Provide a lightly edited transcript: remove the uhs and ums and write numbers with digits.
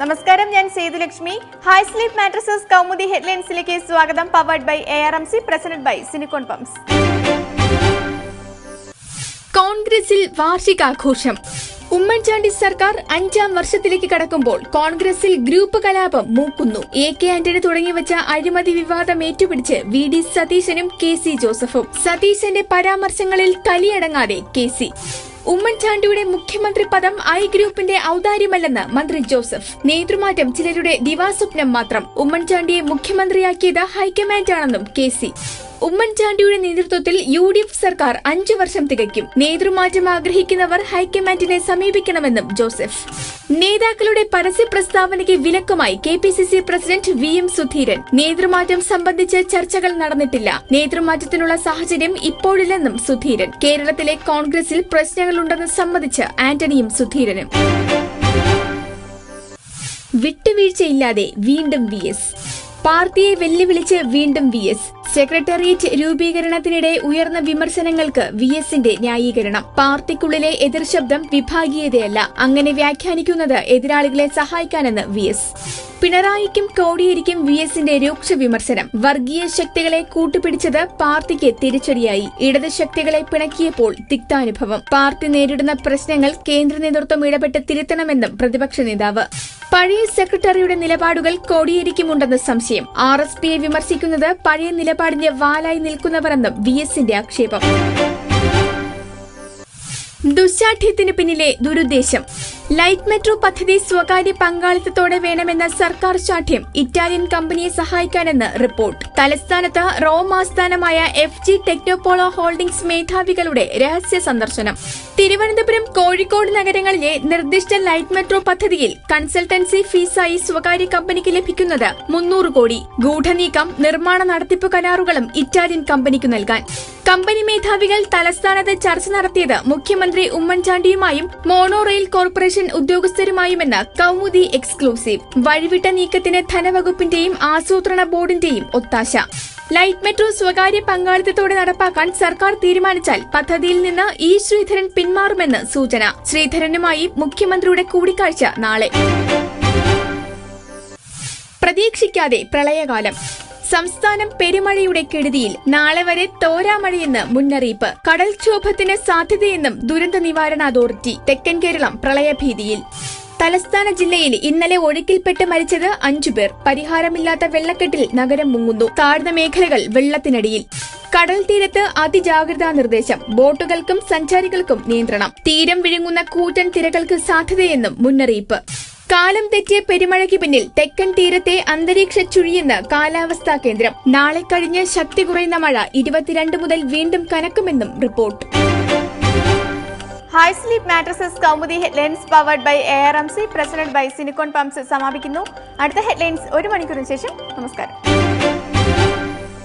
നമസ്കാരം, ഞാൻ Sethulakshmi. High sleep mattresses Kaumudi ഹെഡ്ലൈൻസിലേക്ക് സ്വാഗതം. Powered by ARMC, presented by സിനിക്കോൺ പംപ്സ്. കോൺഗ്രസിൽ വാർഷികാഘോഷം. ഉമ്മൻചാണ്ടി സർക്കാർ 5ാം വർഷത്തിലേക്ക് കടക്കുമ്പോൾ കോൺഗ്രസിൽ ഗ്രൂപ്പ് കലാപം മൂക്കുന്നു. AK ആന്റണി തുടങ്ങിവച്ച അഴിമതി വിവാദം ഏറ്റുപിടിച്ച് VD സതീശനും KC ജോസഫും. സതീശന്റെ പരാമർശങ്ങളിൽ കലിയടങ്ങാതെ KC. ഉമ്മൻചാണ്ടിയുടെ മുഖ്യമന്ത്രി പദം ഗ്രൂപ്പിന്റെ ഔദാര്യമല്ലെന്ന് മന്ത്രി ജോസഫ്. നേതൃമാറ്റം ചിലരുടെ ദിവാസ്വപ്നം മാത്രം. ഉമ്മൻചാണ്ടിയെ മുഖ്യമന്ത്രിയാക്കിയത് ഹൈക്കമാൻഡാണെന്നും KC. ഉമ്മൻചാണ്ടിയുടെ നേതൃത്വത്തിൽ UDF സർക്കാർ 5 വർഷം തികയ്ക്കും. നേതൃമാറ്റം ആഗ്രഹിക്കുന്നവർ ഹൈക്കമാൻഡിനെ സമീപിക്കണമെന്നും ജോസഫ്. നേതാക്കളുടെ പരസ്യ പ്രസ്താവനയ്ക്ക് വിലക്കുമായി KPCC പ്രസിഡന്റ് VM സുധീരൻ. നേതൃമാറ്റം സംബന്ധിച്ച് ചർച്ചകൾ നടന്നിട്ടില്ല. നേതൃമാറ്റത്തിനുള്ള സാഹചര്യം ഇപ്പോഴില്ലെന്നും സുധീരൻ. കേരളത്തിലെ കോൺഗ്രസിൽ പ്രശ്നങ്ങളുണ്ടെന്ന് സമ്മതിച്ച് ആന്റണിയും സുധീരനും. വിട്ടുവീഴ്ചയില്ലാതെ വീണ്ടും VS. പാർട്ടിയെ വെല്ലുവിളിച്ച് വീണ്ടും VS. സെക്രട്ടേറിയറ്റ് രൂപീകരണത്തിനിടെ ഉയർന്ന വിമർശനങ്ങൾക്ക് VSന്റെ ന്യായീകരണം. പാർട്ടിക്കുള്ളിലെ എതിർശബ്ദം വിഭാഗീയതയല്ല, അങ്ങനെ വ്യാഖ്യാനിക്കുന്നത് എതിരാളികളെ സഹായിക്കാനെന്ന് VS. പിണറായിക്കും കോടിയേരിക്കും VSന്റെ രൂക്ഷ വിമർശനം. വർഗീയ ശക്തികളെ കൂട്ടുപിടിച്ചത് പാർട്ടിക്ക് തിരിച്ചടിയായി. ഇടത് ശക്തികളെ പിണക്കിയപ്പോൾ തിക്താനുഭവം. പാർട്ടി നേരിടുന്ന പ്രശ്നങ്ങൾ കേന്ദ്ര നേതൃത്വം ഇടപെട്ട് തിരുത്തണമെന്നും പ്രതിപക്ഷ നേതാവ്. പഴയ സെക്രട്ടറിയുടെ നിലപാടുകൾ കോടിയേരിക്കുമുണ്ടെന്ന് സംശയം. RSPയെ വിമർശിക്കുന്നത് പഴയ നിലപാടിന്റെ വാലായി നിൽക്കുന്നവരെന്നും VSന്റെ ആക്ഷേപം. ദുശ്ശാഠ്യത്തിന് പിന്നിലെ ദുരുദ്ദേശം. ലൈറ്റ് മെട്രോ പദ്ധതി സ്വകാര്യ പങ്കാളിത്തത്തോടെ വേണമെന്ന സർക്കാർ ശാഠ്യം ഇറ്റാലിയൻ കമ്പനിയെ സഹായിക്കാനെന്ന് റിപ്പോർട്ട്. തലസ്ഥാനത്ത് റോം ആസ്ഥാനമായ FG ടെക്നോപോളോ ഹോൾഡിംഗ്സ് മേധാവികളുടെ രഹസ്യ സന്ദർശനം. തിരുവനന്തപുരം, കോഴിക്കോട് നഗരങ്ങളിലെ നിർദ്ദിഷ്ട ലൈറ്റ് മെട്രോ പദ്ധതിയിൽ കൺസൾട്ടൻസി ഫീസായി സ്വകാര്യ കമ്പനിക്ക് ലഭിക്കുന്നത് 300 കോടി. ഗൂഢനീക്കം, നിർമ്മാണ നടത്തിപ്പ് കരാറുകളും ഇറ്റാലിയൻ കമ്പനിക്ക് നൽകാൻ. കമ്പനി മേധാവികൾ തലസ്ഥാനത്ത് ചർച്ച നടത്തിയത് മുഖ്യമന്ത്രി ഉമ്മൻചാണ്ടിയുമായും മോണോ റെയിൽ കോർപ്പറേഷൻ ഉദ്യോഗസ്ഥരുമായുമെന്ന് കൗമുദി എക്സ്ക്ലൂസീവ്. വഴിവിട്ട നീക്കത്തിന് ധനവകുപ്പിന്റെയും ആസൂത്രണ ബോർഡിന്റെയും ഒത്താശ. ലൈറ്റ് മെട്രോ സ്വകാര്യ പങ്കാളിത്തത്തോടെ നടപ്പാക്കാൻ സർക്കാർ തീരുമാനിച്ചാൽ പദ്ധതിയിൽ നിന്ന് ശ്രീധരൻ പിന്മാറുമെന്ന് സൂചന. ശ്രീധരനുമായി മുഖ്യമന്ത്രിയുടെ കൂടിക്കാഴ്ച നാളെ. പ്രതീക്ഷിക്കാതെ പ്രളയകാലം. സംസ്ഥാനം പെരുമഴയുടെ കെടുതിയിൽ. നാളെ വരെ തോരാമഴയെന്ന് മുന്നറിയിപ്പ്. കടൽക്ഷോഭത്തിന് സാധ്യതയെന്നും ദുരന്ത നിവാരണ അതോറിറ്റി. തെക്കൻ കേരളം പ്രളയഭീതിയിൽ. തലസ്ഥാന ജില്ലയിൽ ഇന്നലെ ഒഴുക്കിൽപ്പെട്ട് മരിച്ചത് 5 പേർ. പരിഹാരമില്ലാത്ത വെള്ളക്കെട്ടിൽ നഗരം മുങ്ങുന്നു. താഴ്ന്ന മേഖലകൾ വെള്ളത്തിനടിയിൽ. കടൽ തീരത്ത് അതിജാഗ്രതാ നിർദ്ദേശം. ബോട്ടുകൾക്കും സഞ്ചാരികൾക്കും നിയന്ത്രണം. തീരം വിഴുങ്ങുന്ന കൂറ്റൻ തിരകൾക്ക് സാധ്യതയെന്നും മുന്നറിയിപ്പ്. കാലം തെറ്റിയ പെരുമഴയ്ക്ക് പിന്നിൽ തെക്കൻ തീരത്തെ അന്തരീക്ഷ ചുഴിയെന്ന് കാലാവസ്ഥാ കേന്ദ്രം. നാളെ കഴിഞ്ഞ് ശക്തി കുറയുന്ന മഴ 22 മുതൽ വീണ്ടും കനക്കുമെന്നും report. High sleep mattresses Kaumudi headlines powered by ARMC, presented by സിനിക്കോൺ പംപ്സ് സമാപിക്കുന്നു. അടുത്ത ഹെഡ്ലൈൻസ് 1 മണിക്കൂറിന് ശേഷം. നമസ്കാരം.